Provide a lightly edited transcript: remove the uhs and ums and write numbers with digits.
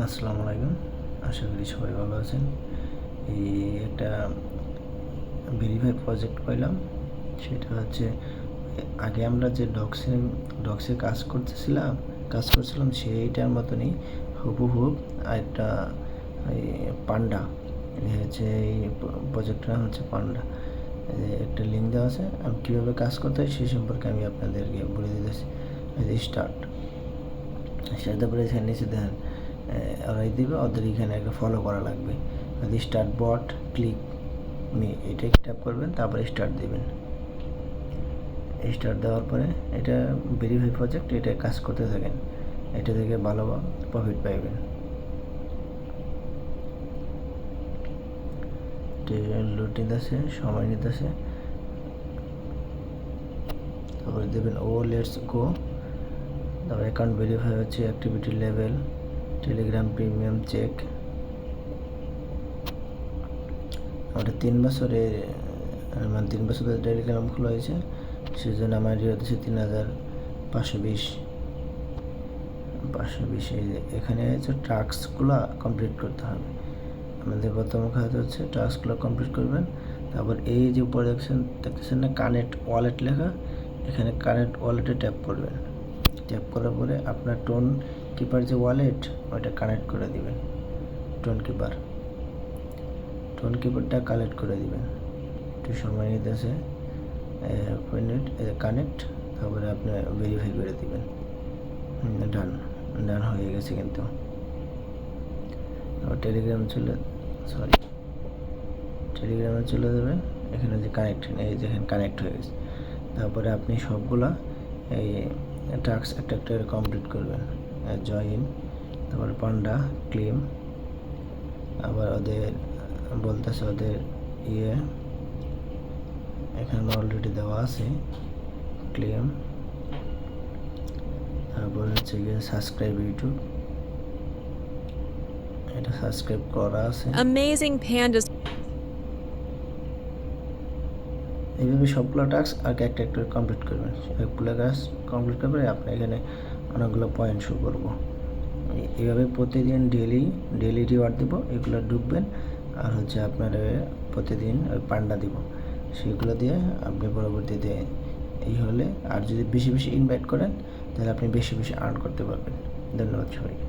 আসসালামু আলাইকুম, আশা করি সবাই ভালো আছেন। এই একটা ভেরিফাই প্রজেক্ট পাইলাম, সেটা হচ্ছে আগে আমরা যে ডক্সে কাজ করছিলাম সেইটার মতনই হুবহু একটা এই পান্ডা, হচ্ছে এই প্রজেক্টটা হচ্ছে পান্ডা। একটা লিঙ্ক দেওয়া আছে, আমি কীভাবে কাজ করতে হয় সেই সম্পর্কে আমি আপনাদেরকে বলে দিতেছি। স্টার্ট সেটা পরে এখানে নিচে দেখেন ওরাই দিবে, ওদের এখানে একটা ফলো করা লাগবে। স্টার্ট বট ক্লিক মি এটা ট্যাপ করবেন, তারপরে স্টার্ট দিবেন। স্টার্ট দেওয়ার পরে এটা ভেরিফাই প্রজেক্ট, এটা কাজ করতে থাকেন, এটা থেকে ভালো প্রফিট পাইবেন। লোড নিতেছে, সময় নিতেছে, তারপরে দেবেন ও লেটস গো। তারপর অ্যাকাউন্ট ভেরিফাই হচ্ছে, activity level, Telegram premium check. আমাদের 3 বছরের মানে 3 বছর ধরে টেলিগ্রাম খোলা হয়েছে, সেই জন্য আমার হচ্ছে 3520। এখানে হচ্ছে টাস্কগুলো কমপ্লিট করতে হবে। আমাদের প্রথম কাজ হচ্ছে টাস্কগুলো কমপ্লিট করবেন। তারপর এই যে উপরে দেখতেছেন না কানেক্ট ওয়ালেট লেখা, এখানে কানেক্ট ওয়ালেটে ট্যাপ করবেন। ট্যাপ করার পরে আপনার টোন কিপার যে ওয়ালেট, ওইটা কানেক্ট করে দিবেন। টোন কিপারটা কালেক্ট করে দিবেন। একটু সময় নিতেছে, মিনিট কানেক্ট, তারপরে আপনি ভেরিফাই করে দিবেন। ডান হয়ে গেছে। কিন্তু আবার টেলিগ্রামে চলে যাবেন। এখানে যে কানেক্ট, এই যেখানে কানেক্ট হয়ে গেছে। তারপরে আপনি সবগুলা এই টাস্ক একটা একটা কমপ্লিট করবেন। জয়েন, তারপরে পান্ডা ক্লেম, আবার ওদের বলতেছে ওদের এখানে অলরেডি দেওয়া আছে ক্লেম। তারপর হচ্ছে গিয়ে সাবস্ক্রাইব ইউটিউব, এটা সাবস্ক্রাইব করা আছে। Amazing pandas. এইভাবে সবগুলো টাস্ক আগে একটা একটা কমপ্লিট করবেন। সবগুলো কাজ কমপ্লিট করবে, আপনি এখানে অনেকগুলো পয়েন্ট শো করবো। এইভাবে প্রতিদিন ডেলি রিওয়ার্ড দেবো, এগুলো ঢুকবেন। আর হচ্ছে আপনার প্রতিদিন ওই পান্ডা দিব, সেগুলো দিয়ে আপনি পরবর্তীতে এই হলে, আর যদি বেশি বেশি ইনভাইট করেন তাহলে আপনি বেশি বেশি আর্ন করতে পারবেন। ধন্যবাদ সবাইকে।